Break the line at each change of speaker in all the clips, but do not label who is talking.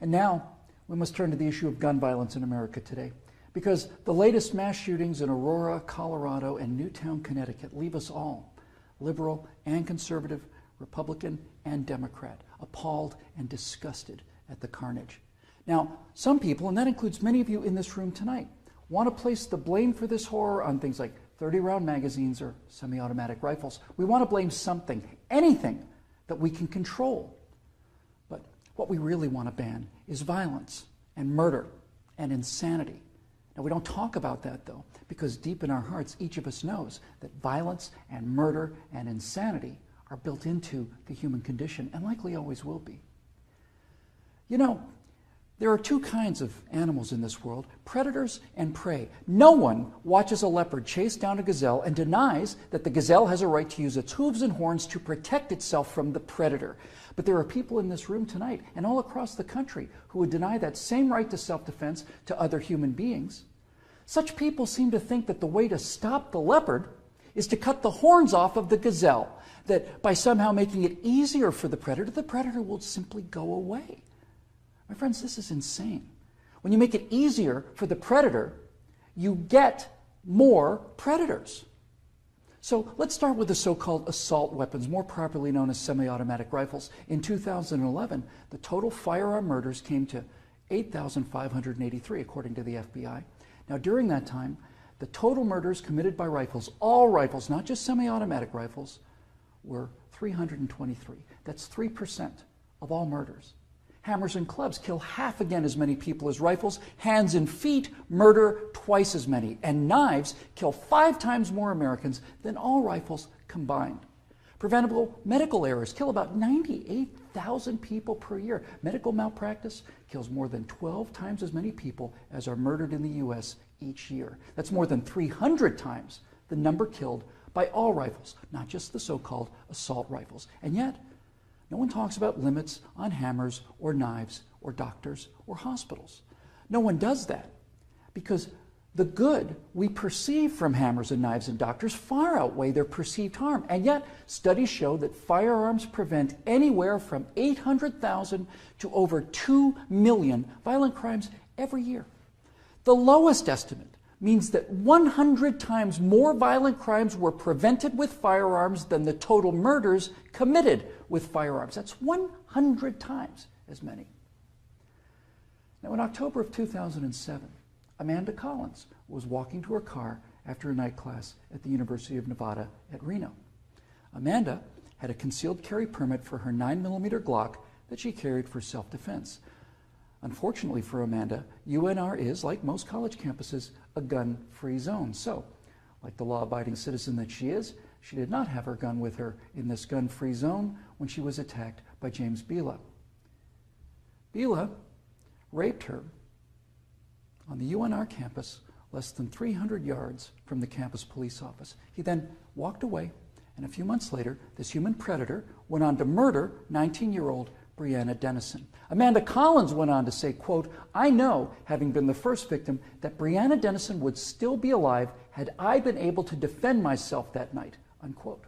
And now we must turn to the issue of gun violence in America today, because the latest mass shootings in Aurora, Colorado, and Newtown, Connecticut leave us all, liberal and conservative, Republican and Democrat, appalled and disgusted at the carnage. Now, some people, and that includes many of you in this room tonight, want to place the blame for this horror on things like 30-round magazines or semi-automatic rifles. We want to blame something, anything that we can control. But what we really want to ban is violence and murder and insanity. Now, we don't talk about that, though, because deep in our hearts, each of us knows that violence and murder and insanity are built into the human condition and likely always will be. You know, there are two kinds of animals in this world, predators and prey. No one watches a leopard chase down a gazelle and denies that the gazelle has a right to use its hooves and horns to protect itself from the predator. But there are people in this room tonight and all across the country who would deny that same right to self-defense to other human beings. Such people seem to think that the way to stop the leopard is to cut the horns off of the gazelle, that by somehow making it easier for the predator will simply go away. My friends, this is insane. When you make it easier for the predator, you get more predators. So let's start with the so-called assault weapons, more properly known as semi-automatic rifles. In 2011, the total firearm murders came to 8,583, according to the FBI. Now, during that time, the total murders committed by rifles, all rifles, not just semi-automatic rifles, were 323. That's 3% of all murders. Hammers and clubs kill half again as many people as rifles. Hands and feet murder twice as many. And knives kill 5 times more Americans than all rifles combined. Preventable medical errors kill about 98,000 people per year. Medical malpractice kills more than 12 times as many people as are murdered in the U.S. each year. That's more than 300 times the number killed by all rifles, not just the so-called assault rifles. And yet, no one talks about limits on hammers or knives or doctors or hospitals. No one does that because the good we perceive from hammers and knives and doctors far outweigh their perceived harm. And yet, studies show that firearms prevent anywhere from 800,000 to over 2 million violent crimes every year. The lowest estimate means that 100 times more violent crimes were prevented with firearms than the total murders committed with firearms. That's 100 times as many. Now, in October of 2007, Amanda Collins was walking to her car after a night class at the University of Nevada at Reno. Amanda had a concealed carry permit for her 9mm Glock that she carried for self-defense. Unfortunately for Amanda, UNR is, like most college campuses, a gun-free zone. So, like the law-abiding citizen that she is, she did not have her gun with her in this gun-free zone when she was attacked by James Bila. Bila raped her on the UNR campus less than 300 yards from the campus police office. He then walked away, and a few months later, this human predator went on to murder 19-year-old Breonna Dennison. Amanda Collins went on to say, quote, "I know, having been the first victim, that Breonna Dennison would still be alive had I been able to defend myself that night," unquote.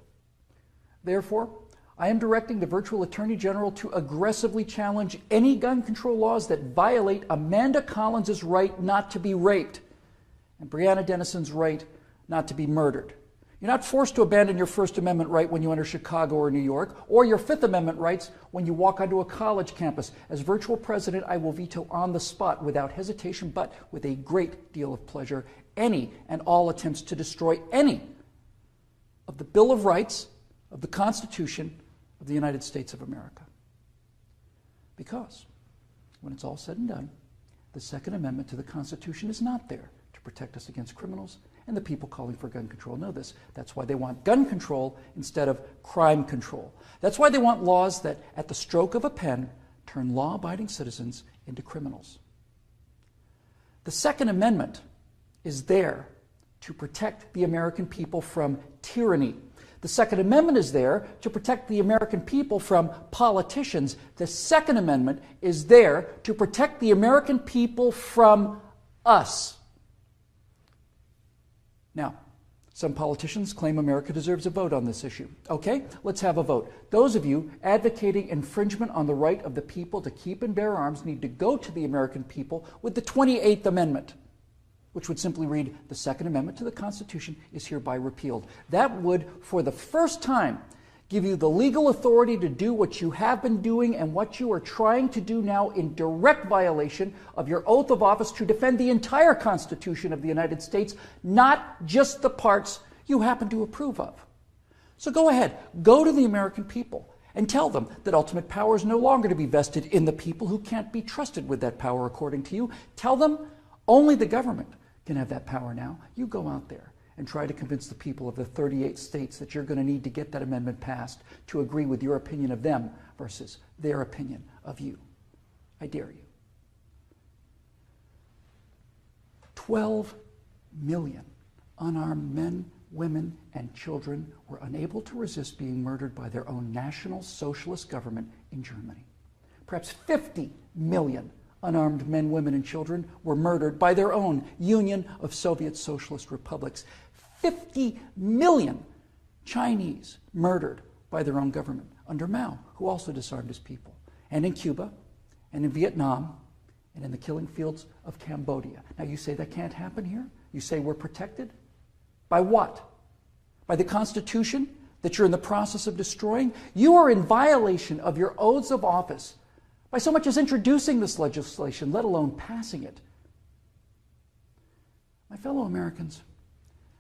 Therefore, I am directing the virtual Attorney General to aggressively challenge any gun control laws that violate Amanda Collins' right not to be raped and Breonna Dennison's right not to be murdered. You're not forced to abandon your First Amendment right when you enter Chicago or New York, or your Fifth Amendment rights when you walk onto a college campus. As virtual president, I will veto on the spot, without hesitation, but with a great deal of pleasure, any and all attempts to destroy any of the Bill of Rights, of the Constitution of the United States of America. Because, when it's all said and done, the Second Amendment to the Constitution is not there to protect us against criminals, and the people calling for gun control know this. That's why they want gun control instead of crime control. That's why they want laws that, at the stroke of a pen, turn law-abiding citizens into criminals. The Second Amendment is there to protect the American people from tyranny. The Second Amendment is there to protect the American people from politicians. The Second Amendment is there to protect the American people from us. Now, Some politicians claim America deserves a vote on this issue. Okay, let's have a vote. Those of you advocating infringement on the right of the people to keep and bear arms need to go to the American people with the 28th Amendment, which would simply read, the Second Amendment to the Constitution is hereby repealed. That would, for the first time, give you the legal authority to do what you have been doing and what you are trying to do now in direct violation of your oath of office to defend the entire Constitution of the United States, not just the parts you happen to approve of. So go ahead, go to the American people and tell them that ultimate power is no longer to be vested in the people who can't be trusted with that power according to you. Tell them only the government can have that power now. You go out there and try to convince the people of the 38 states that you're going to need to get that amendment passed to agree with your opinion of them versus their opinion of you. I dare you. 12 million unarmed men, women, and children were unable to resist being murdered by their own National Socialist government in Germany. Perhaps 50 million unarmed men, women, and children were murdered by their own Union of Soviet Socialist Republics. 50 million Chinese murdered by their own government under Mao, who also disarmed his people. And in Cuba, and in Vietnam, and in the killing fields of Cambodia. Now you say that can't happen here? You say we're protected? By what? By the Constitution that you're in the process of destroying? You are in violation of your oaths of office by so much as introducing this legislation, let alone passing it. My fellow Americans,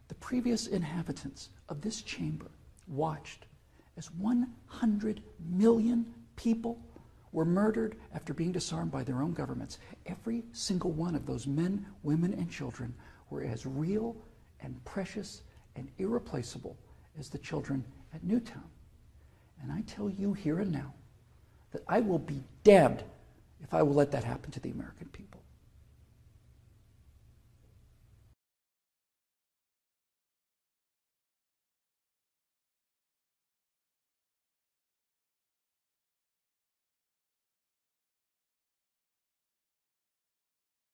the previous inhabitants of this chamber watched as 100 million people were murdered after being disarmed by their own governments. Every single one of those men, women, and children were as real and precious and irreplaceable as the children at Newtown. And I tell you here and now that I will be damned if I will let that happen to the American people.